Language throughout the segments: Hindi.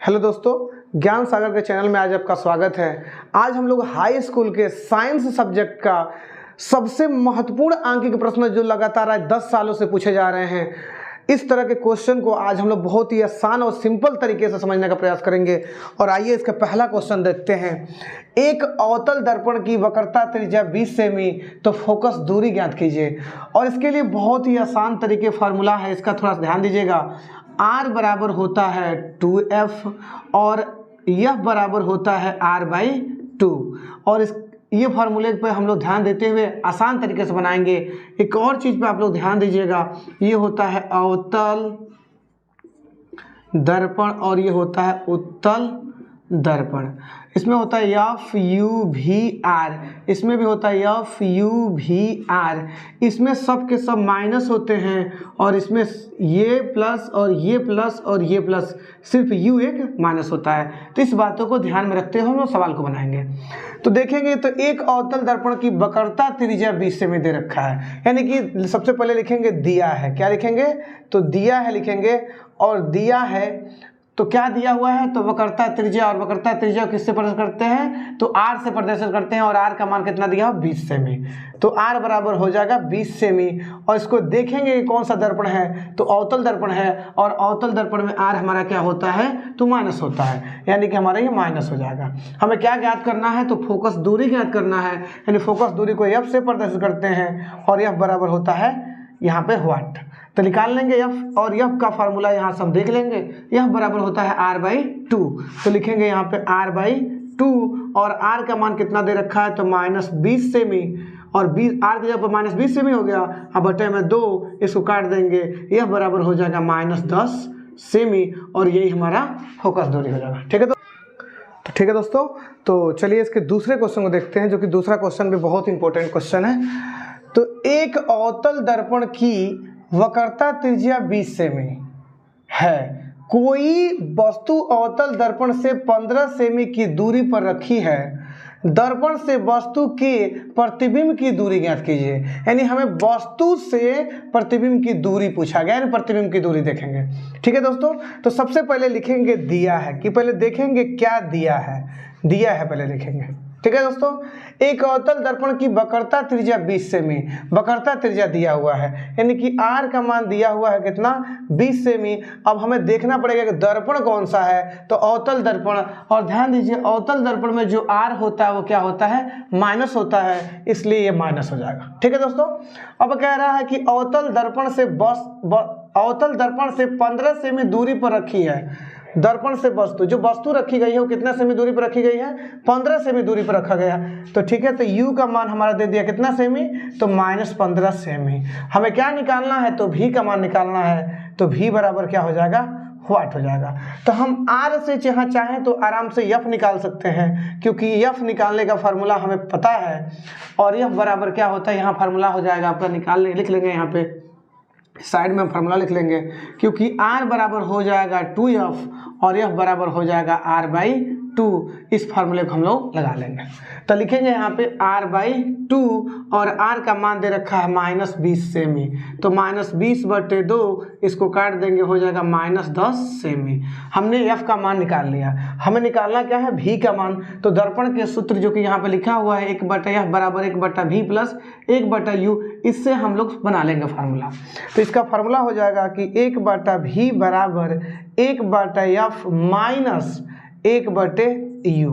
हेलो दोस्तों, ज्ञान सागर के चैनल में आज आपका स्वागत है। आज हम लोग हाई स्कूल के साइंस सब्जेक्ट का सबसे महत्वपूर्ण आंकिक प्रश्न जो लगातार आज 10 सालों से पूछे जा रहे हैं, इस तरह के क्वेश्चन को आज हम लोग बहुत ही आसान और सिंपल तरीके से समझने का प्रयास करेंगे। और आइए इसका पहला क्वेश्चन देखते हैं। एक अवतल दर्पण की वक्रता त्रिज्या 20 सेमी, तो फोकस दूरी ज्ञात कीजिए। और इसके लिए बहुत ही आसान तरीके फार्मूला है, इसका थोड़ा ध्यान दीजिएगा। R बराबर होता है 2F और F बराबर होता है R/2। और ये फार्मूले पे हम लोग ध्यान देते हुए आसान तरीके से बनाएंगे। एक और चीज़ पे आप लोग ध्यान दीजिएगा, ये होता है अवतल दर्पण और ये होता है उत्तल दर्पण। इसमें होता है FUVR, इसमें भी होता है FUVR। इसमें सब के सब माइनस होते हैं और इसमें ये प्लस और ये प्लस और ये प्लस, सिर्फ U एक माइनस होता है। तो इस बातों को ध्यान में रखते हुए हम लोग सवाल को बनाएंगे। तो देखेंगे तो एक अवतल दर्पण की वक्रता त्रिज्या 20 सेमी दे रखा है, यानी कि सबसे पहले लिखेंगे दिया है। क्या लिखेंगे? तो दिया है लिखेंगे। और दिया है तो क्या दिया हुआ है? तो वक्रता त्रिज्या, और वक्रता त्रिज्या किससे प्रदर्शित करते हैं? तो R से प्रदर्शित करते हैं। और R का मान कितना दिया? 20 सेमी। तो R बराबर हो जाएगा 20 सेमी। और इसको देखेंगे कि कौन सा दर्पण है, तो अवतल दर्पण है। और अवतल दर्पण में R हमारा क्या होता है? तो माइनस होता है, यानी कि हमारा ये माइनस हो जाएगा। हमें क्या ज्ञात करना है? तो फोकस दूरी ज्ञात करना है, यानी फोकस दूरी को F से प्रदर्शित करते हैं। और F बराबर होता है यहाँ पे व्हाट, तो निकाल लेंगे F। और F का फार्मूला यहाँ से हम देख लेंगे। F बराबर होता है R/2, तो लिखेंगे यहाँ पे R/2। और R का मान कितना दे रखा है? तो -20 सेमी। और 20 R की जगह पर -20 सेमी हो गया, अब बटे में 2, इसको काट देंगे। F बराबर हो जाएगा -10 सेमी। और यही हमारा फोकस दूरी हो जाएगा। ठीक है ठीक है दोस्तों, तो चलिए इसके दूसरे क्वेश्चन को देखते हैं, जो कि दूसरा क्वेश्चन भी बहुत इंपॉर्टेंट क्वेश्चन है। तो एक अवतल दर्पण की वक्रता त्रिज्या 20 सेमी है। कोई वस्तु अवतल दर्पण से 15 सेमी की दूरी पर रखी है। दर्पण से वस्तु के प्रतिबिंब की दूरी ज्ञात कीजिए। यानी हमें वस्तु से प्रतिबिंब की दूरी पूछा गया, यानी प्रतिबिंब की दूरी देखेंगे। ठीक है दोस्तों, तो सबसे पहले लिखेंगे दिया है, कि पहले देखेंगे क्या दिया है। दिया है पहले लिखेंगे। ठीक है दोस्तों, एक अवतल दर्पण की वक्रता त्रिज्या 20 सेमी, वक्रता त्रिज्या दिया हुआ है, यानी कि R का मान दिया हुआ है कितना? 20 सेमी। अब हमें देखना पड़ेगा कि दर्पण कौन सा है, तो अवतल दर्पण। और ध्यान दीजिए, अवतल दर्पण में जो R होता है वो क्या होता है? माइनस होता है, इसलिए ये माइनस हो जाएगा। ठीक है दोस्तों, अब कह रहा है कि अवतल दर्पण से 15 सेमी दूरी पर रखी है। दर्पण से वस्तु, जो वस्तु रखी गई है वो कितना सेमी दूरी पर रखी गई है? 15 सेमी दूरी पर रखा गया। तो ठीक है, तो U का मान हमारा दे दिया कितना सेमी? तो -15 सेमी। हमें क्या निकालना है? तो V का मान निकालना है। तो V बराबर क्या हो जाएगा? व्हाट हो जाएगा। तो हम R से जहाँ चाहें तो आराम से F निकाल सकते हैं, क्योंकि F निकालने का फार्मूला हमें पता है। और F बराबर क्या होता है? यहाँ फार्मूला हो जाएगा आपका, निकालने लिख लेंगे यहाँ पे साइड में हम फार्मूला लिख लेंगे, क्योंकि R बराबर हो जाएगा 2F और F बराबर हो जाएगा R/2। इस फार्मूले को हम लोग लगा लेंगे। तो लिखेंगे यहाँ पे R/2 और R का मान दे रखा है -20 सेमी। तो -20/2, इसको काट देंगे, हो जाएगा -10 सेमी। हमने F का मान निकाल लिया। हमें निकालना क्या है? V का मान। तो दर्पण के सूत्र जो कि यहाँ पे लिखा हुआ है 1/F बराबर 1/V प्लस 1/U, इससे हम लोग बना लेंगे फार्मूला। तो इसका फार्मूला हो जाएगा कि 1/V बराबर 1/F माइनस 1/U।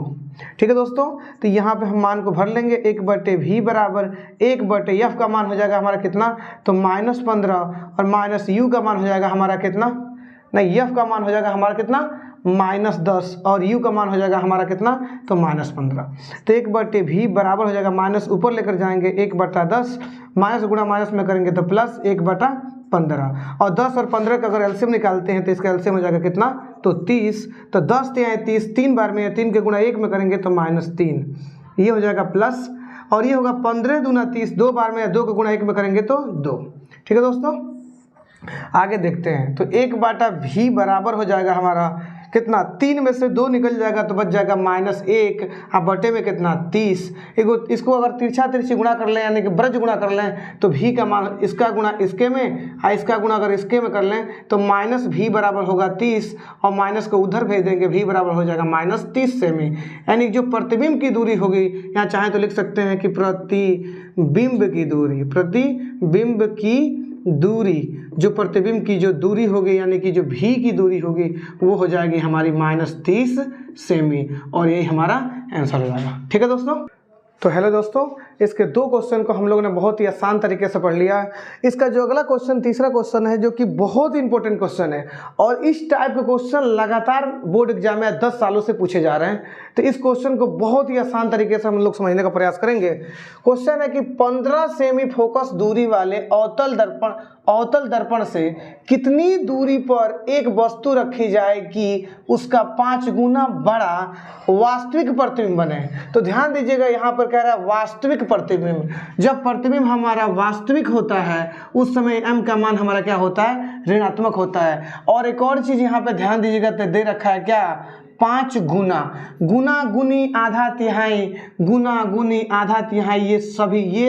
ठीक है दोस्तों, तो यहाँ पे हम मान को भर लेंगे। 1/V बराबर 1/F का मान हो जाएगा हमारा कितना? तो -15। और -U का मान हो जाएगा हमारा कितना? नहीं, F का मान हो जाएगा हमारा कितना? -10। और U का मान हो जाएगा हमारा कितना? तो -15। तो 1/V बराबर हो जाएगा, माइनस ऊपर लेकर जाएंगे 1/10, माइनस गुणा माइनस में करेंगे तो प्लस 1/15। और 10 और 15 का अगर एलसीएम निकालते हैं तो इसका एलसीएम हो जाएगा कितना? तो 30। तो 10 या 30, 3 बार में, 3 के गुणा 1 में करेंगे तो -3, ये हो जाएगा प्लस। और ये होगा 15 दूना 30, 2 बार में, 2 के गुणा 1 में करेंगे तो 2। ठीक है दोस्तों, आगे देखते हैं। तो 1/V बराबर हो जाएगा हमारा कितना 3 में से 2 निकल जाएगा तो बच जाएगा -1 और बटे में कितना 30। इसको अगर तिरछा तिरछी गुणा कर लें यानी कि ब्रज गुणा कर लें तो भी का मान इसका गुणा इसके में और इसका गुणा अगर इसके में कर लें तो -भी बराबर होगा 30 और माइनस को उधर भेज देंगे भी बराबर हो जाएगा -30 सेमी। यानी जो प्रतिबिंब की दूरी होगी, यहाँ चाहे तो लिख सकते हैं कि प्रतिबिंब की दूरी, प्रतिबिंब की दूरी, जो प्रतिबिंब की जो दूरी होगी यानी कि जो भी की दूरी होगी वो हो जाएगी हमारी -30 सेमी और यही हमारा आंसर हो जाएगा। ठीक है दोस्तों। तो हेलो दोस्तों, इसके 2 क्वेश्चन को हम लोगों ने बहुत ही आसान तरीके से पढ़ लिया है। इसका जो अगला क्वेश्चन तीसरा क्वेश्चन है जो कि बहुत ही इंपॉर्टेंट क्वेश्चन है और इस टाइप के क्वेश्चन लगातार बोर्ड एग्जाम में 10 सालों से पूछे जा रहे हैं। तो इस क्वेश्चन को बहुत ही आसान तरीके से हम लोग समझने का प्रयास करेंगे। क्वेश्चन है कि 15 सेमी फोकस दूरी वाले अवतल दर्पण से कितनी दूरी पर एक वस्तु रखी जाए कि उसका 5 गुना बड़ा वास्तविक प्रतिबिंब बने। तो ध्यान दीजिएगा, यहाँ पर कह रहा है वास्तविक प्रतिबिंब। जब प्रतिबिंब हमारा वास्तविक होता है उस समय m का मान हमारा क्या होता है, ऋणात्मक होता है। और एक और चीज यहाँ पे ध्यान दीजिएगा, तो दे रखा है क्या 5 गुना, गुना गुनी आधा तिहाई, गुना गुनी आधा तिहाई, ये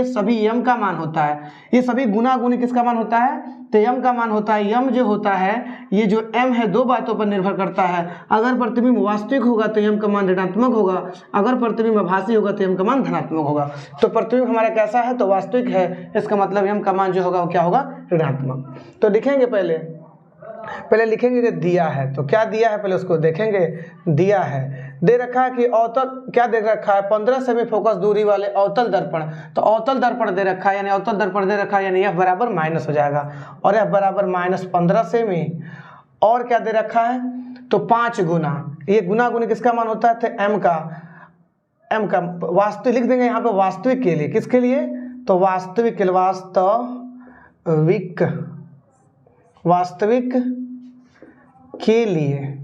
सभी m का मान होता है। ये सभी गुना गुनी किसका मान होता है, तो m का मान होता है। m जो होता है, ये जो m है 2 बातों पर निर्भर करता है। अगर प्रतिबिंब वास्तविक होगा तो m का मान ऋणात्मक होगा, अगर प्रतिबिंब आभासी होगा तो m का मान धनात्मक होगा। तो प्रतिबिंब हमारा कैसा है, तो वास्तविक है, इसका मतलब m का मान जो होगा वो क्या होगा, ऋणात्मक। तो लिखेंगे पहले लिखेंगे कि दिया है, तो क्या दिया है पहले उसको देखेंगे। दिया है, दे रखा है कि अवतल, क्या दे रखा है 15 सेमी फोकस दूरी वाले अवतल दर्पण। तो अवतल दर्पण दे रखा है यानी अवतल दर्पण दे रखा है यानी f बराबर माइनस हो जाएगा और f बराबर -15 सेमी। और क्या दे रखा है, तो 5 गुना, ये गुना गुनी किसका मान होता है, तो m का वास्तविक लिख देंगे यहाँ पे वास्तविक के लिए, किसके लिए, तो वास्तविक के लिए,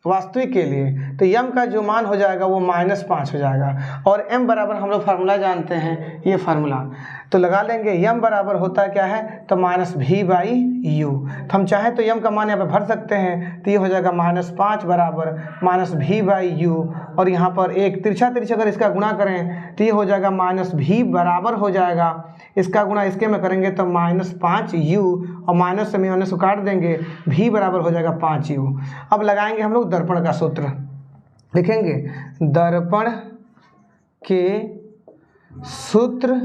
वास्तविक के लिए तो m का जो मान हो जाएगा वो -5 हो जाएगा। और m बराबर हम लोग फार्मूला जानते हैं, ये फार्मूला तो लगा लेंगे। m बराबर होता है क्या है, तो -v/u। तो हम चाहे तो m का मान यहाँ पे भर सकते हैं, तो ये हो जाएगा -5 बराबर -v/u। और यहाँ पर एक तिरछा अगर इसका गुणा करें तो ये हो जाएगा -v बराबर हो जाएगा, इसका गुणा इसके में करेंगे तो -5u और माइनस से माइनस को काट देंगे, v बराबर हो जाएगा 5u। अब लगाएंगे हम लोग दर्पण का सूत्र, लिखेंगे दर्पण के सूत्र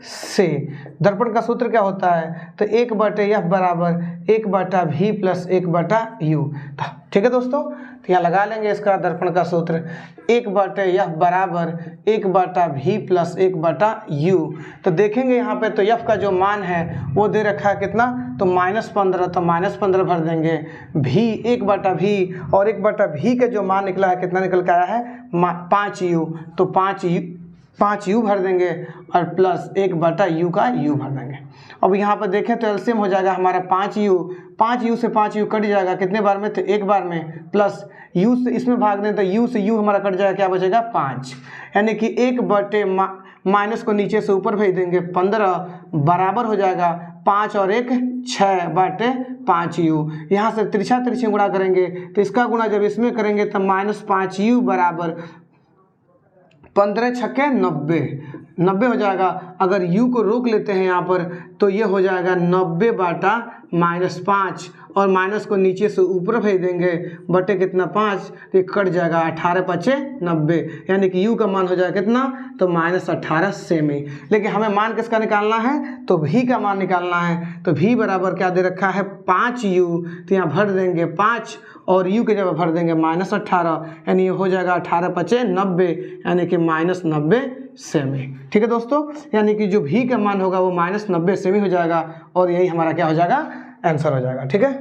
से। दर्पण का सूत्र क्या होता है, तो 1/f बराबर 1/v + 1/u। ठीक है दोस्तों, तो यहाँ लगा लेंगे इसका दर्पण का सूत्र 1/f बराबर 1/v + 1/u। तो देखेंगे यहाँ पे तो f का जो मान है वो दे रखा है कितना, तो -15, तो -15 भर देंगे, v 1/v और 1/v का जो मान निकला है कितना निकल के आया है 5u, तो 5u भर देंगे और प्लस 1/u का u भर देंगे। अब यहाँ पर देखें तो एलसीएम हो जाएगा हमारा 5u से 5u कट जाएगा कितने बार में, तो एक बार में, प्लस u से इसमें भाग दें तो u से u हमारा कट जाएगा, क्या बचेगा 5। यानी कि 1 माइनस को नीचे से ऊपर भेज देंगे 15 बराबर हो जाएगा 5 और 1 6/5u। यहाँ से तिरछी गुणा करेंगे तो इसका गुणा जब इसमें करेंगे तो -5u बराबर 15 छक्के 90 हो जाएगा। अगर u को रोक लेते हैं यहाँ पर तो ये हो जाएगा 90/-5 और माइनस को नीचे से ऊपर भेज देंगे बटे कितना 5, तो ये कट जाएगा 18×5=90, यानी कि u का मान हो जाएगा कितना, तो -18 सेमी। लेकिन हमें मान किसका निकालना है, तो v का मान निकालना है। तो v बराबर क्या दे रखा है 5u, तो यहाँ भर देंगे 5 और u के जगह भर देंगे -18, यानी ये हो जाएगा 18×5=90 यानी कि -90 सेमी। ठीक है दोस्तों, यानी कि जो v का मान होगा वो -90 सेमी हो जाएगा और यही हमारा क्या हो जाएगा, आंसर हो जाएगा। ठीक है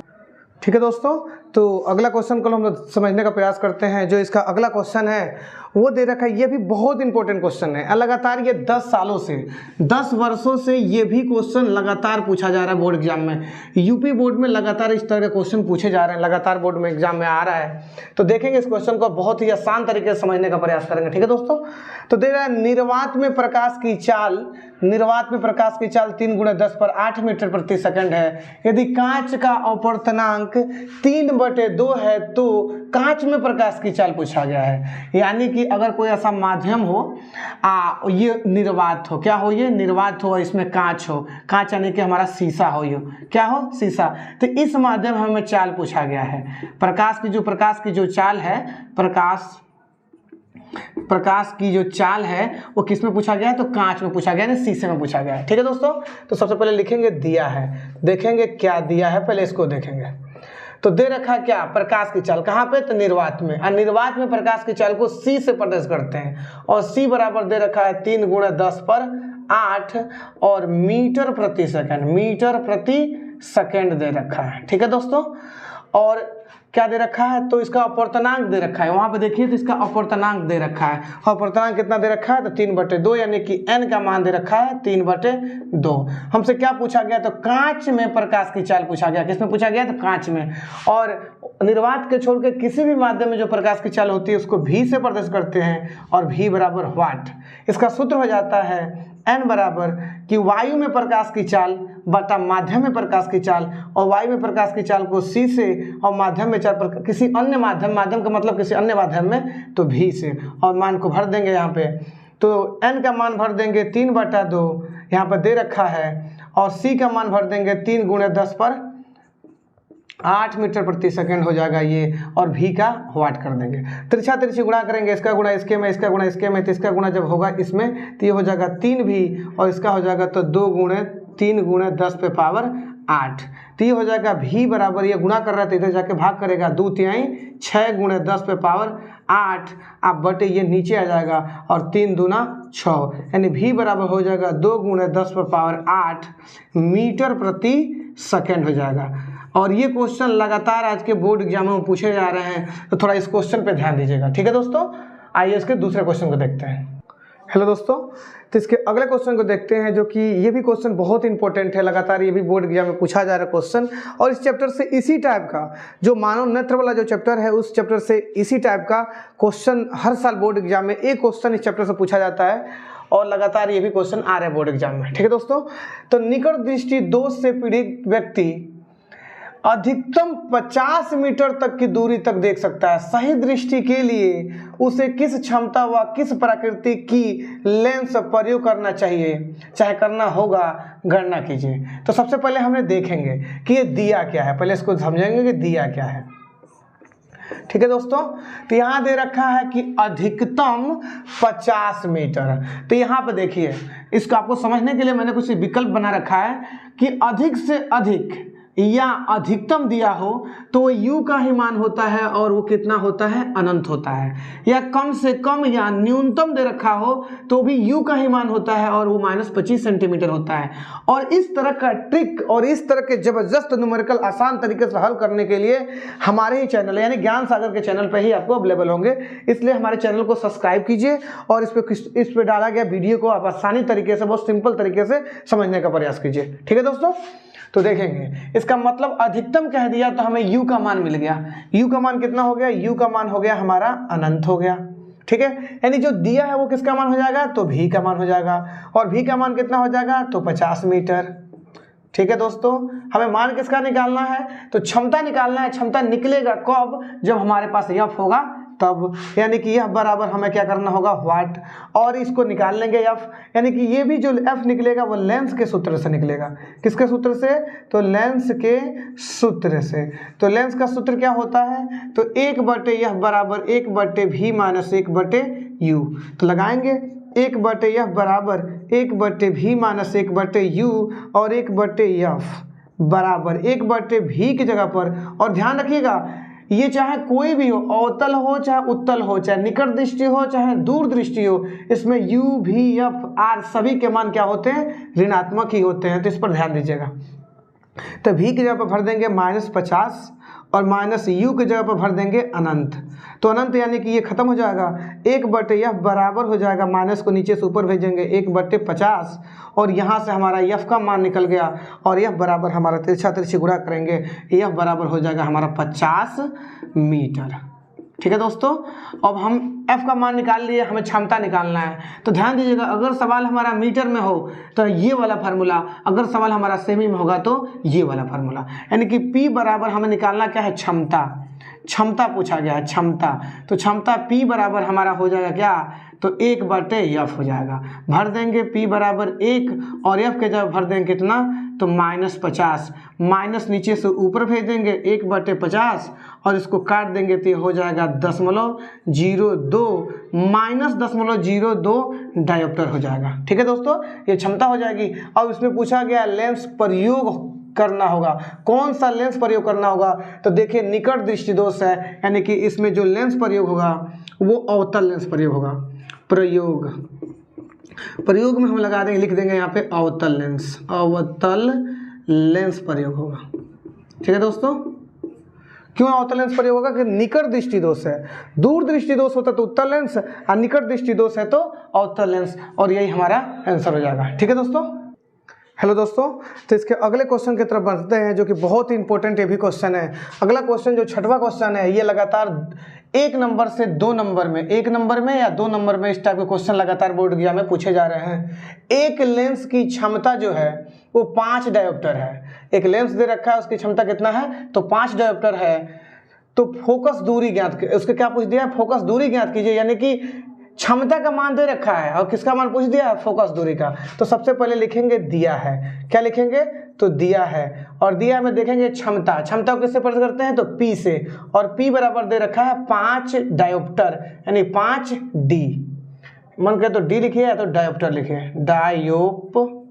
दोस्तों, तो अगला क्वेश्चन को हम लोग समझने का प्रयास करते हैं। जो इसका अगला क्वेश्चन है वो दे रखा है। ये भी बहुत इंपॉर्टेंट क्वेश्चन है, लगातार ये 10 सालों से 10 वर्षों से ये भी क्वेश्चन लगातार पूछा जा रहा है बोर्ड एग्जाम में। यूपी बोर्ड में लगातार इस तरह के क्वेश्चन पूछे जा रहे हैं, लगातार बोर्ड में एग्जाम में आ रहा है। तो देखेंगे इस क्वेश्चन को, बहुत ही आसान तरीके से समझने का प्रयास करेंगे। ठीक है दोस्तों, तो दे रहा है निर्वात में प्रकाश की चाल, निर्वात में प्रकाश की चाल 3 × 10⁸ मीटर प्रति सेकंड है। यदि कांच का अपवर्तनांक 3/2 है तो कांच में प्रकाश की चाल पूछा गया है। यानी कि अगर कोई ऐसा माध्यम हो, ये निर्वात हो, क्या हो, ये निर्वात हो, इसमें कांच हो, कांच यानी कि हमारा शीशा हो, ये क्या हो, शीशा। तो इस माध्यम में हमें चाल पूछा गया है। प्रकाश की जो चाल है, प्रकाश की जो चाल है वो किस में पूछा गया है, तो कांच में पूछा गया है, शीशे में पूछा गया है। ठीक है दोस्तों, तो सबसे पहले लिखेंगे दिया है, देखेंगे क्या दिया है, पहले इसको देखेंगे। तो दे रखा क्या, प्रकाश की चाल, कहाँ पे, तो निर्वात में। और निर्वात में प्रकाश की चाल को C से प्रदर्शित करते हैं, और C बराबर दे रखा है 3 × 10⁸ और मीटर प्रति सेकंड दे रखा है। ठीक है दोस्तों, और क्या दे रखा है, तो इसका अपवर्तनांक दे रखा है, वहां पे देखिए तो इसका अपवर्तनांक दे रखा है। अपवर्तनांक कितना दे रखा है, तो 3/2, यानी कि n का मान दे रखा है 3/2। हमसे क्या पूछा गया, तो कांच में प्रकाश की चाल पूछा गया। किसमें पूछा गया, तो कांच में। और निर्वात के छोड़ के किसी भी माध्यम में जो प्रकाश की चाल होती है उसको V से प्रदर्शित करते हैं, और V बराबर वाट। इसका सूत्र हो जाता है n बराबर कि वायु में प्रकाश की चाल बटा माध्यम में प्रकाश की चाल, और वायु में प्रकाश की चाल को C से और माध्यम में चाल पर किसी अन्य माध्यम का मतलब किसी अन्य माध्यम में तो V से, और मान को भर देंगे यहाँ पे। तो n का मान भर देंगे 3/2 यहाँ पर दे रखा है, और C का मान भर देंगे 3 × 10⁸ मीटर प्रति सेकंड हो जाएगा ये, और V का वाट कर देंगे। तिरछी गुणा करेंगे, इसका गुणा इसके में, इसका गुणा इसके में, तो इसका गुणा जब होगा इसमें तो ये हो जाएगा 3V, और इसका हो जाएगा तो 2 × 3 × 10⁸। तो ये हो जाएगा V बराबर, ये गुणा कर रहा है तो इधर जाके भाग करेगा, 2/3 6 × 10⁸, आप बटे ये नीचे आ जाएगा, और 3 दूना 6, यानी V बराबर हो जाएगा 2 × 10⁸ मीटर प्रति सेकंड हो जाएगा। और ये क्वेश्चन लगातार आज के बोर्ड एग्जामों में पूछे जा रहे हैं, तो थोड़ा इस क्वेश्चन पे ध्यान दीजिएगा। ठीक है दोस्तों, आइए इसके दूसरे क्वेश्चन को देखते हैं। हेलो दोस्तों, तो इसके अगले क्वेश्चन को देखते हैं, जो कि ये भी क्वेश्चन बहुत इंपॉर्टेंट है, लगातार ये भी बोर्ड एग्जाम में पूछा जा रहा है क्वेश्चन। और इस चैप्टर से इसी टाइप का जो मानव नेत्र वाला जो चैप्टर है, उस चैप्टर से इसी टाइप का क्वेश्चन हर साल बोर्ड एग्जाम में एक क्वेश्चन इस चैप्टर से पूछा जाता है, और लगातार ये भी क्वेश्चन आ रहे हैं बोर्ड एग्जाम में। ठीक है दोस्तों, तो निकट दृष्टि दोष से पीड़ित व्यक्ति अधिकतम 50 मीटर तक की दूरी तक देख सकता है। सही दृष्टि के लिए उसे किस क्षमता व किस प्रकृति की लेंस प्रयोग करना चाहिए, चाहे करना होगा, गणना कीजिए। तो सबसे पहले हमें देखेंगे कि ये दिया क्या है, पहले इसको समझेंगे कि दिया क्या है। ठीक है दोस्तों, तो यहाँ दे रखा है कि अधिकतम 50 मीटर। तो यहाँ पे देखिए, इसको आपको समझने के लिए मैंने कुछ विकल्प बना रखा है कि अधिक से अधिक या अधिकतम दिया हो तो वो u का ही मान होता है, और वो कितना होता है, अनंत होता है। या कम से कम या न्यूनतम दे रखा हो तो भी u का ही मान होता है, और वो -25 सेंटीमीटर होता है। और इस तरह का ट्रिक और इस तरह के जबरदस्त न्यूमेरिकल आसान तरीके से हल करने के लिए हमारे ही चैनल यानी ज्ञान सागर के चैनल पर ही आपको अवेलेबल होंगे। इसलिए हमारे चैनल को सब्सक्राइब कीजिए, और इस पर डाला गया वीडियो को आप आसानी तरीके से, बहुत सिंपल तरीके से समझने का प्रयास कीजिए। ठीक है दोस्तों, तो देखेंगे इसका मतलब अधिकतम कह दिया तो हमें u का मान मिल गया। u का मान कितना हो गया, u का मान हो गया हमारा अनंत हो गया। ठीक है, यानी जो दिया है वो किसका मान हो जाएगा, तो v का मान हो जाएगा, और v का मान कितना हो जाएगा, तो 50 मीटर। ठीक है दोस्तों, हमें मान किसका निकालना है, तो क्षमता निकालना है। क्षमता निकलेगा कब, जब हमारे पास f होगा तब, यानी कि यह बराबर हमें क्या करना होगा, वाट, और इसको निकाल लेंगे f, यानी कि ये भी जो f निकलेगा वो लेंस के सूत्र से निकलेगा। किसके सूत्र से, तो लेंस के सूत्र से। तो लेंस का सूत्र क्या होता है, तो 1/f बराबर 1/v - 1/u। तो लगाएंगे 1/f बराबर 1/v - 1/u, और 1/f बराबर 1/v की जगह पर। और ध्यान रखिएगा, ये चाहे कोई भी हो, अवतल हो चाहे उत्तल हो, चाहे निकट दृष्टि हो चाहे दूर दृष्टि हो, इसमें u, v, f, r सभी के मान क्या होते हैं, ऋणात्मक ही होते हैं। तो इस पर ध्यान दीजिएगा। तो v की जगह पर भर देंगे -50, और माइनस यू की जगह पर भर देंगे अनंत। तो अनंत यानी कि ये खत्म हो जाएगा, 1/f बराबर हो जाएगा, माइनस को नीचे से ऊपर भेजेंगे 1/50 और यहाँ से हमारा f का मान निकल गया और f बराबर हमारा तिरछा तिरछी गुणा करेंगे, f बराबर हो जाएगा हमारा 50 मीटर। ठीक है दोस्तों, अब हम f का मान निकाल लिए, हमें क्षमता निकालना है। तो ध्यान दीजिएगा, अगर सवाल हमारा मीटर में हो तो ये वाला फार्मूला, अगर सवाल हमारा सेमी में होगा तो ये वाला फार्मूला, यानी कि P बराबर हमें निकालना क्या है, क्षमता। क्षमता पूछा गया है, क्षमता। तो क्षमता P बराबर हमारा हो जाएगा क्या, तो 1/f हो जाएगा। भर देंगे P बराबर 1 और f के जब भर देंगे कितना, तो -50, माइनस नीचे से ऊपर भेज देंगे 1/50 और इसको काट देंगे तो ये हो जाएगा 0.02 -0.02 डायोप्टर हो जाएगा। ठीक है दोस्तों, ये क्षमता हो जाएगी। अब इसमें पूछा गया लेंस प्रयोग करना होगा, कौन सा लेंस प्रयोग करना होगा, तो देखिए निकट दृष्टि दोष है, यानी कि इसमें जो लेंस प्रयोग होगा वो अवतल लेंस प्रयोग होगा। प्रयोग में हम लगा देंगे, लिख देंगे यहाँ पे अवतल लेंस, अवतल लेंस प्रयोग होगा। ठीक है दोस्तों, क्यों अवतल लेंस प्रयोग होगा, कि निकट दृष्टि दोष है, दूर दृष्टि दोष होता तो उत्तल लेंस और निकट दृष्टि दोष है तो अवतल लेंस, और यही हमारा आंसर हो जाएगा। ठीक है दोस्तों, हेलो दोस्तों, तो इसके अगले क्वेश्चन की तरफ बढ़ते हैं, जो कि बहुत ही इंपॉर्टेंट ये भी क्वेश्चन है। अगला क्वेश्चन जो 6वां क्वेश्चन है, ये लगातार 1 नंबर से 2 नंबर में, 1 नंबर में या 2 नंबर में इस टाइप के क्वेश्चन लगातार बोर्ड एग्जाम में पूछे जा रहे हैं। एक लेंस की क्षमता जो है वो 5 डायोप्टर है। एक लेंस दे रखा है, उसकी क्षमता कितना है, तो 5 डायोप्टर है। तो फोकस दूरी ज्ञात, उसके क्या पूछ दिया है, फोकस दूरी ज्ञात कीजिए, यानी कि क्षमता का मान दे रखा है और किसका मान पूछ दिया है, फोकस दूरी का। तो सबसे पहले लिखेंगे दिया है, क्या लिखेंगे, तो दिया है, और दिया में देखेंगे क्षमता, क्षमता को किससे प्रकट करते हैं, तो P से, और P बराबर दे रखा है 5 डायोप्टर, यानी 5D, मन करे तो D लिखिए या तो डायोप्टर लिखिए, डायोप्टर।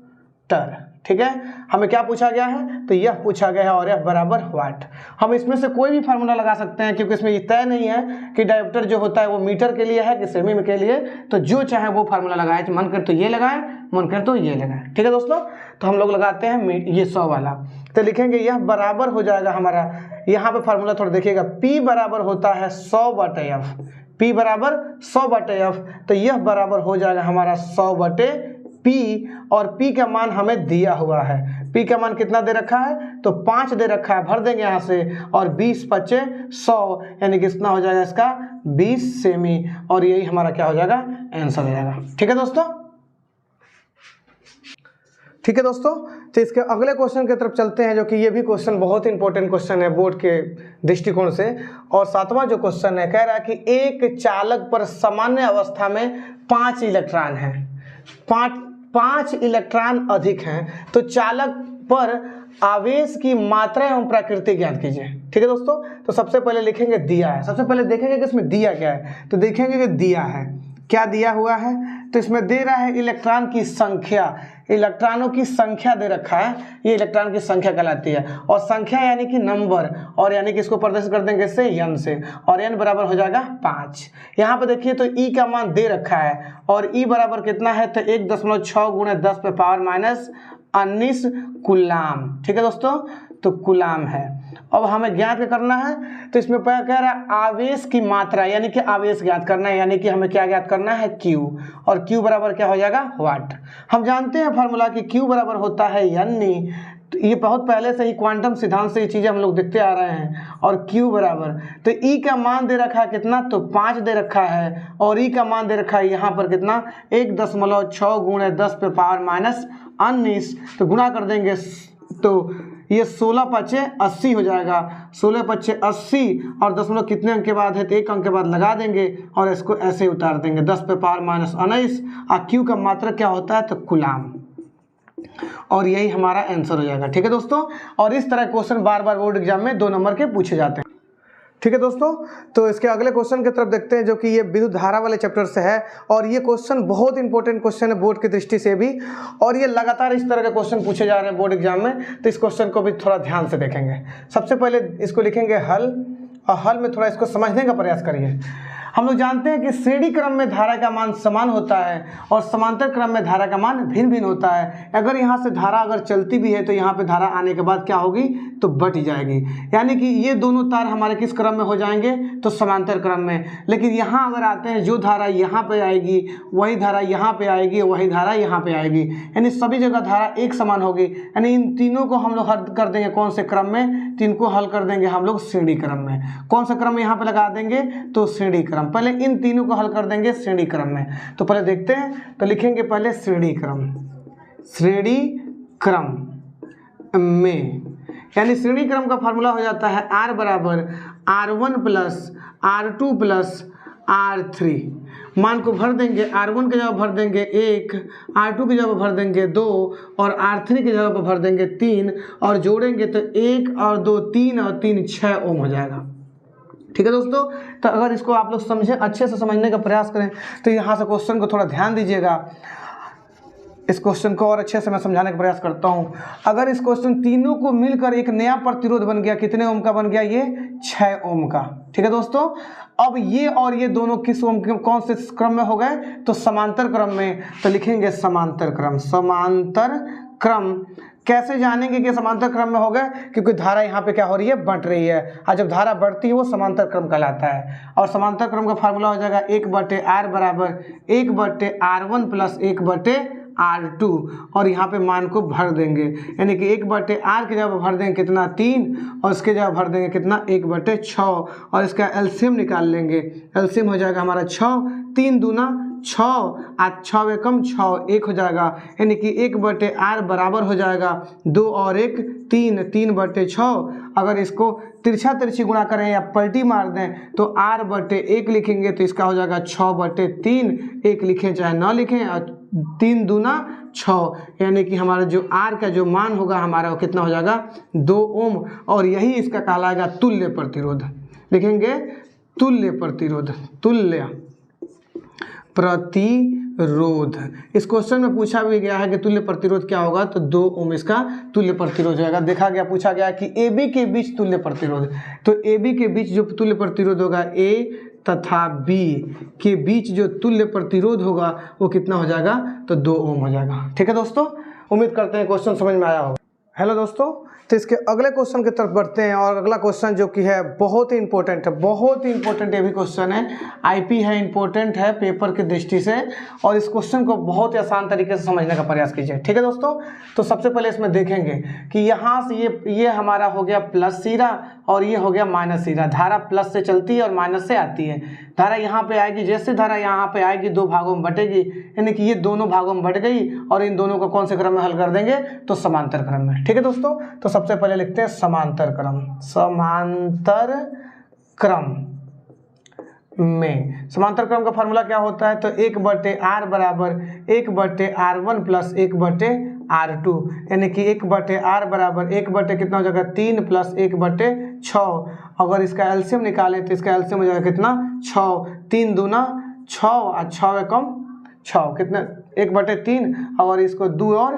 ठीक है, हमें क्या पूछा गया है, तो यह पूछा गया है, और यह बराबर वाट। हम इसमें से कोई भी फार्मूला लगा सकते हैं, क्योंकि इसमें ये तय नहीं है कि डायोप्टर जो होता है वो मीटर के लिए है कि सेमी के लिए, तो जो चाहे वो फार्मूला लगाए, मन करे तो ये लगाए, मन करे तो ये लगाए। ठीक है दोस्तों, तो हम लोग लगाते हैं ये 100 वाला, तो लिखेंगे यह बराबर हो जाएगा हमारा, यहाँ पे फार्मूला थोड़ा देखिएगा, P बराबर होता है 100/f, P बराबर 100/f, तो यह बराबर हो जाएगा हमारा 100/P, और P का मान हमें दिया हुआ है। P का मान कितना दे रखा है, तो 5 दे रखा है, भर देंगे यहाँ से, और 20×5 100, यानी कितना हो जाएगा इसका 20 सेमी, और यही हमारा क्या हो जाएगा, आंसर हो जाएगा। ठीक है दोस्तों, ठीक है दोस्तों, तो इसके अगले क्वेश्चन की तरफ चलते हैं, जो कि ये भी क्वेश्चन बहुत इंपॉर्टेंट क्वेश्चन है बोर्ड के दृष्टिकोण से। और 7वां जो क्वेश्चन है, कह रहा है कि एक चालक पर सामान्य अवस्था में 5 इलेक्ट्रॉन हैं, 5 इलेक्ट्रॉन अधिक हैं, तो चालक पर आवेश की मात्रा एवं प्रकृति ज्ञात कीजिए। ठीक है दोस्तों, तो सबसे पहले लिखेंगे दिया है, सबसे पहले देखेंगे कि इसमें दिया क्या है, तो देखेंगे कि दिया है, क्या दिया हुआ है, तो इसमें दे रहा है इलेक्ट्रॉन की संख्या, इलेक्ट्रॉनों की संख्या दे रखा है, ये इलेक्ट्रॉन की संख्या कहलाती है, और संख्या यानी कि नंबर, और यानी कि इसको प्रदर्शित कर देंगे इससे n से, और n बराबर हो जाएगा 5। यहाँ पे देखिए तो E का मान दे रखा है, और E बराबर कितना है, तो 1.6 × 10⁻⁻19 कूलाम। ठीक है दोस्तों, तो कूलाम है। अब हमें ज्ञात करना है, तो इसमें कह रहा है आवेश की मात्रा, यानी कि आवेश ज्ञात करना है, यानी कि हमें क्या ज्ञात करना है, Q, और Q बराबर क्या हो जाएगा, वाट। हम जानते हैं फार्मूला कि Q बराबर होता है यानी, तो ये बहुत पहले से ही क्वांटम सिद्धांत से ये चीज़ें हम लोग देखते आ रहे हैं। और Q बराबर, तो E का मान दे रखा है कितना, तो 5 दे रखा है, और E का मान दे रखा है यहाँ पर कितना, 1.6 × 10⁻⁻19, तो गुणा कर देंगे, तो ये 16×5 80 हो जाएगा, 16×5 80, और दशमलव कितने अंक के बाद है, तो 1 अंक के बाद लगा देंगे, और इसको ऐसे उतार देंगे 10⁻⁻19, और Q का मात्रा क्या होता है, तो कूलाम, और यही हमारा आंसर हो जाएगा। ठीक है दोस्तों, और इस तरह क्वेश्चन बार बार बोर्ड एग्जाम में 2 नंबर के पूछे जाते हैं। ठीक है दोस्तों, तो इसके अगले क्वेश्चन की तरफ देखते हैं, जो कि ये विद्युत धारा वाले चैप्टर से है, और ये क्वेश्चन बहुत इंपॉर्टेंट क्वेश्चन है बोर्ड की दृष्टि से भी, और ये लगातार इस तरह के क्वेश्चन पूछे जा रहे हैं बोर्ड एग्जाम में, तो इस क्वेश्चन को भी थोड़ा ध्यान से देखेंगे। सबसे पहले इसको लिखेंगे हल, और हल में थोड़ा इसको समझने का प्रयास करिए। हम लोग जानते हैं कि श्रेणी क्रम में धारा का मान समान होता है और समांतर क्रम में धारा का मान भिन्न भिन्न होता है। अगर यहाँ से धारा अगर चलती भी है तो यहाँ पे धारा आने के बाद क्या होगी, तो बट जाएगी। यानी कि ये दोनों तार हमारे किस क्रम में हो जाएंगे, तो समांतर क्रम में। लेकिन यहाँ अगर आते हैं, जो धारा यहाँ पे आएगी वही धारा यहाँ पे आएगी, वही धारा यहाँ पे आएगी, यानी सभी जगह धारा एक समान होगी। यानी इन तीनों को हम लोग हल कर देंगे कौन से क्रम में, तो इनको हल कर देंगे हम लोग श्रेणी क्रम में। कौन सा क्रम यहाँ पे लगा देंगे, तो श्रेणी क्रम। पहले इन तीनों को हल कर देंगे श्रेणी क्रम में। तो पहले देखते हैं, तो लिखेंगे पहले श्रेणी क्रम, श्रेणी क्रम में, यानी श्रेणी क्रम का फार्मूला हो जाता है R बराबर R1 plus R2 plus R3। मान को भर देंगे, R1 की जगह भर देंगे 1, R2 की जगह भर देंगे 2 और R3 की जगह पर भर देंगे 3 और जोड़ेंगे तो 1 और 2 3 और 3 6 ओम हो जाएगा। ठीक है दोस्तों, तो अगर इसको आप लोग समझें, अच्छे से समझने का प्रयास करें, तो यहाँ से क्वेश्चन को थोड़ा ध्यान दीजिएगा। इस क्वेश्चन को और अच्छे से मैं समझाने का प्रयास करता हूँ। अगर इस क्वेश्चन तीनों को मिलकर एक नया प्रतिरोध बन गया, कितने ओम का बन गया, ये 6 ओम का। ठीक है दोस्तों, अब ये और ये दोनों किस ओम के कौन से क्रम में हो गए, तो समांतर क्रम में। तो लिखेंगे समांतर क्रम। समांतर क्रम कैसे जानेंगे कि समांतर क्रम में हो गए, क्योंकि धारा यहाँ पे क्या हो रही है, बढ़ रही है, और जब धारा बढ़ती है वो समांतर क्रम कहलाता है। और समांतर क्रम का फार्मूला हो जाएगा 1/R बराबर 1/R1 प्लस 1/R2 और यहाँ पे मान को भर देंगे, यानी कि 1/R की जगह भर देंगे कितना, 3 और इसके जगह भर देंगे कितना, 1/6 और इसका एलसीएम निकाल लेंगे। एलसीएम हो जाएगा हमारा 6, 3 दूना 6 और 6 एकम 6, 1 हो जाएगा, यानी कि 1/R बराबर हो जाएगा 2 और 1 3, 3/6। अगर इसको तिरछा तिरछी गुणा करें या पलटी मार दें तो R/1 लिखेंगे, तो इसका हो जाएगा 6/3। 1 लिखें चाहे न लिखें, और 3 दूना 6, यानी कि हमारा जो R का जो मान होगा हमारा वो कितना हो जाएगा, 2 ओम। और यही इसका कहलाएगा तुल्य प्रतिरोध। लिखेंगे तुल्य प्रतिरोध, तुल्य प्रतिरोध। इस क्वेश्चन में पूछा भी गया है कि तुल्य प्रतिरोध क्या होगा, तो 2 ओम इसका तुल्य प्रतिरोध होगा। देखा गया, पूछा गया कि AB के बीच तुल्य प्रतिरोध, तो AB के बीच जो तुल्य प्रतिरोध होगा, A तथा B के बीच जो तुल्य प्रतिरोध होगा वो कितना हो जाएगा, तो 2 ओम हो जाएगा। ठीक है दोस्तों, उम्मीद करते हैं क्वेश्चन समझ में आया होगा। हेलो दोस्तों, तो इसके अगले क्वेश्चन की तरफ बढ़ते हैं। और अगला क्वेश्चन जो कि है बहुत ही इंपॉर्टेंट है, बहुत ही इंपॉर्टेंट ये भी क्वेश्चन है, आईपी है, इंपॉर्टेंट है पेपर की दृष्टि से, और इस क्वेश्चन को बहुत ही आसान तरीके से समझने का प्रयास कीजिए। ठीक है दोस्तों, तो सबसे पहले इसमें देखेंगे कि यहाँ से ये हमारा हो गया प्लस सिरा और ये हो गया माइनस सिरा। धारा प्लस से चलती है और माइनस से आती है। धारा यहाँ पे आएगी, जैसे धारा यहाँ पे आएगी 2 भागों में बटेगी, यानी कि ये दोनों भागों में बट गई और इन दोनों को कौन से क्रम में हल कर देंगे, तो समांतर क्रम में। ठीक है दोस्तों, तो सबसे पहले लिखते हैं समांतर क्रम। समांतर क्रम में समांतर क्रम का फार्मूला क्या होता है, तो 1/R बराबर 1/R1 प्लस 1/R2, यानी कि 1/R बराबर 1 कितना हो जाएगा, 3 प्लस 1/6। अगर इसका एलसीएम निकालें तो इसका एलसीएम हो जाएगा कितना, 6, 3 दूना 6 और 6 एकम 6, कितना 1/3, और इसको 2 और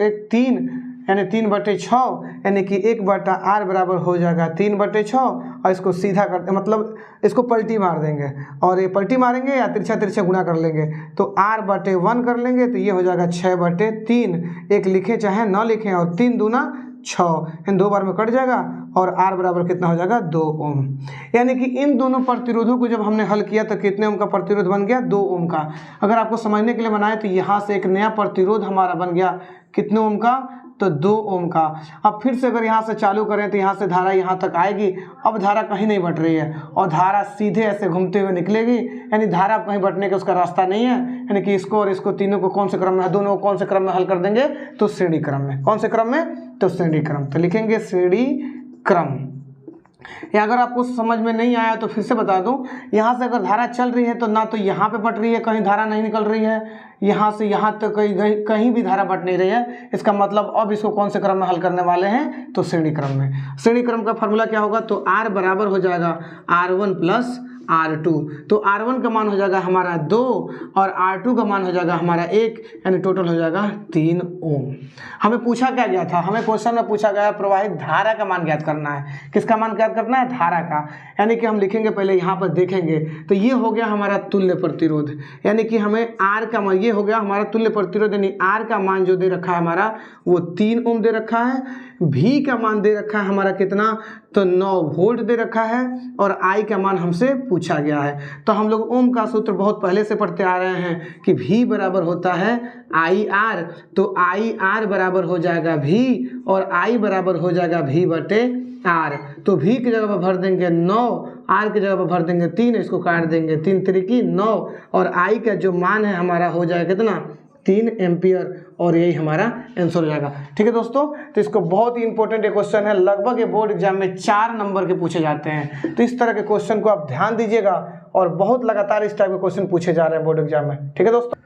1 3, यानी 3/6, यानी कि 1/R बराबर हो जाएगा 3/6। और इसको सीधा करते, मतलब इसको पलटी मार देंगे, और ये पलटी मारेंगे या तिरछा तिरछा गुणा कर लेंगे, तो R/1 कर लेंगे, तो ये हो जाएगा 6/3। 1 लिखें चाहे न लिखें, और 3 दूना 6, इन 2 बार में कट जाएगा, और R बराबर कितना हो जाएगा, 2 ओम। यानी कि इन दोनों प्रतिरोधों को जब हमने हल किया तो कितने ओम का प्रतिरोध बन गया, 2 ओम का। अगर आपको समझने के लिए बनाए तो यहाँ से एक नया प्रतिरोध हमारा बन गया, कितने ओम का, तो 2 ओम का। अब फिर से अगर यहाँ से चालू करें तो यहाँ से धारा यहाँ तक आएगी। अब धारा कहीं नहीं बट रही है और धारा सीधे ऐसे घूमते हुए निकलेगी, यानी धारा कहीं बटने का उसका रास्ता नहीं है। यानी कि इसको और इसको तीनों को कौन से क्रम में, दोनों को कौन से क्रम में हल कर देंगे, तो श्रेणी क्रम में। कौन से क्रम में, तो श्रेणी क्रम। तो लिखेंगे श्रेणी क्रम। या अगर आपको समझ में नहीं आया तो फिर से बता दूं, यहाँ से अगर धारा चल रही है तो ना तो यहाँ पे बट रही है, कहीं धारा नहीं निकल रही है, यहाँ से यहाँ तक कहीं भी धारा बट नहीं रही है। इसका मतलब अब इसको कौन से क्रम में हल करने वाले हैं, तो श्रेणी क्रम में। श्रेणी क्रम का फार्मूला क्या होगा, तो R बराबर हो जाएगा R1 प्लस R2। तो R1 का मान हो जाएगा हमारा 2 और R2 का मान हो जाएगा हमारा 1, यानी टोटल हो जाएगा 3 ओम। हमें पूछा क्या गया था, हमें क्वेश्चन में पूछा गया प्रवाहित धारा का मान ज्ञात करना है। किसका मान ज्ञात करना है? धारा का। यानी कि हम लिखेंगे, पहले यहाँ पर देखेंगे तो ये हो गया हमारा तुल्य प्रतिरोध, यानी कि हमें R का मान, ये हो गया हमारा तुल्य प्रतिरोध, यानी R का मान जो दे रखा है हमारा वो 3 ओम दे रखा है। V का मान दे रखा है हमारा कितना, तो 9 वोल्ट दे रखा है और I का मान हमसे पूछा गया है। तो हम लोग ओम का सूत्र बहुत पहले से पढ़ते आ रहे हैं कि V बराबर होता है IR, तो IR बराबर हो जाएगा V और I बराबर हो जाएगा V बटे R। तो V की जगह पर भर देंगे 9, R की जगह पर भर देंगे 3, इसको काट देंगे 3 त्रिकी 9 और I का जो मान है हमारा हो जाएगा कितना, 3 एम्पियर, और यही हमारा आंसर हो जाएगा। ठीक है दोस्तों, तो इसको बहुत ही इंपॉर्टेंट क्वेश्चन है, लगभग ये बोर्ड एग्जाम में 4 नंबर के पूछे जाते हैं। तो इस तरह के क्वेश्चन को आप ध्यान दीजिएगा और बहुत लगातार इस टाइप के क्वेश्चन पूछे जा रहे हैं बोर्ड एग्जाम में। ठीक है दोस्तों।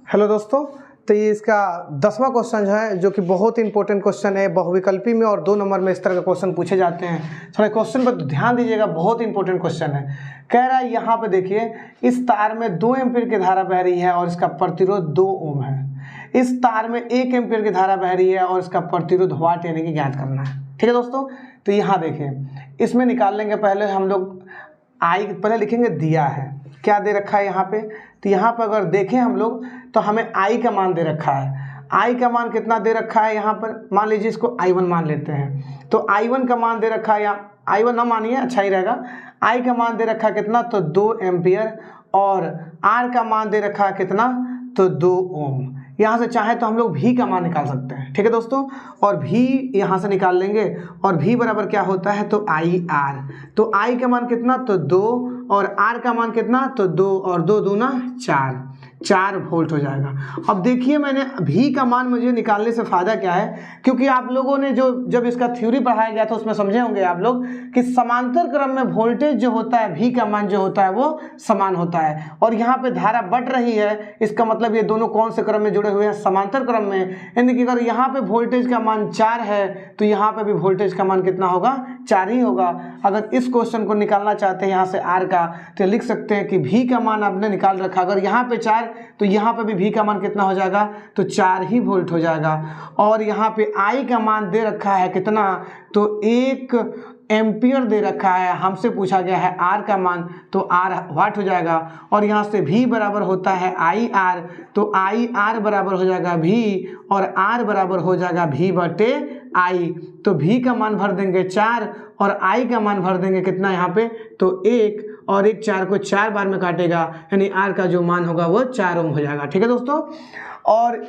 हेलो दोस्तों, तो ये इसका 10वां क्वेश्चन है जो कि बहुत ही इंपॉर्टेंट क्वेश्चन है। बहुविकल्पी में और 2 नंबर में इस तरह के क्वेश्चन पूछे जाते हैं। थोड़ा क्वेश्चन पर ध्यान दीजिएगा, बहुत इंपॉर्टेंट क्वेश्चन है। कह रहा है यहाँ पे देखिए, इस तार में 2 एम्पीयर की धारा बह रही है और इसका प्रतिरोध 2 ओम है। इस तार में 1 एम्पीयर की धारा बह रही है और इसका प्रतिरोध वाट यानी कि ज्ञात करना है। ठीक है दोस्तों, तो यहाँ देखिए, इसमें निकाल लेंगे पहले हम लोग I, पहले लिखेंगे दिया है, क्या दे रखा है यहाँ पे, तो यहाँ पर अगर देखें हम लोग तो हमें I का मान दे रखा है। I का मान कितना दे रखा है यहाँ पर, मान लीजिए इसको I1 मान लेते हैं। तो I1 का मान दे रखा है, या I1 ना मानिए अच्छा ही रहेगा। I का मान दे रखा है कितना, तो 2 एम्पियर, और R का मान दे रखा है कितना, तो 2 ओम। यहाँ से चाहे तो हम लोग V का मान निकाल सकते हैं। ठीक है दोस्तों, और V यहाँ से निकाल लेंगे और V बराबर क्या होता है, तो IR। तो I का मान कितना, तो 2, और R का मान कितना, तो 2 और 2 दूना 4 वोल्ट हो जाएगा। अब देखिए, मैंने V का मान मुझे निकालने से फ़ायदा क्या है, क्योंकि आप लोगों ने जब इसका थ्योरी पढ़ाया गया था उसमें समझे होंगे आप लोग कि समांतर क्रम में वोल्टेज जो होता है V का मान जो होता है वो समान होता है, और यहाँ पे धारा बढ़ रही है, इसका मतलब ये दोनों कौन से क्रम में जुड़े हुए हैं, समांतर क्रम में। यानी कि अगर यहाँ पे वोल्टेज का मान 4 है तो यहाँ पे भी वोल्टेज का मान कितना होगा, 4 ही होगा। अगर इस क्वेश्चन को निकालना चाहते हैं यहाँ से R का, तो लिख सकते हैं कि V का मान आपने निकाल रखा, अगर यहाँ पे 4 तो यहाँ पे भी V का मान कितना हो जाएगा, तो 4 ही वोल्ट हो जाएगा। और यहाँ पे I का मान दे रखा है कितना, तो 1 एम्पियर दे रखा है, हमसे पूछा गया है R का मान, तो R वाट हो जाएगा। और यहाँ से V बराबर होता है IR, तो IR बराबर हो जाएगा V और R बराबर हो जाएगा V बटे I। तो V का मान भर देंगे 4 और I का मान भर देंगे कितना यहाँ पे, तो 1, और 1 4 को 4 बार में काटेगा, यानी R का जो मान होगा वो 4 ओम हो जाएगा। ठीक है दोस्तों, और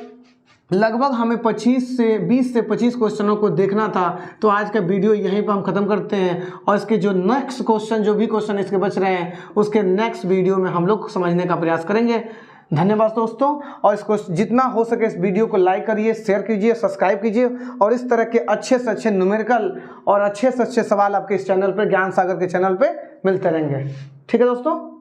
लगभग हमें 20 से 25 क्वेश्चनों को देखना था। तो आज का वीडियो यहीं पर हम ख़त्म करते हैं, और इसके जो नेक्स्ट क्वेश्चन, जो भी क्वेश्चन इसके बच रहे हैं, उसके नेक्स्ट वीडियो में हम लोग समझने का प्रयास करेंगे। धन्यवाद दोस्तों, और इसको जितना हो सके इस वीडियो को लाइक करिए, शेयर कीजिए, सब्सक्राइब कीजिए, और इस तरह के अच्छे से अच्छे न्यूमेरिकल और अच्छे से अच्छे सवाल आपके इस चैनल पर, ज्ञान सागर के चैनल पर मिलते रहेंगे। ठीक है दोस्तों।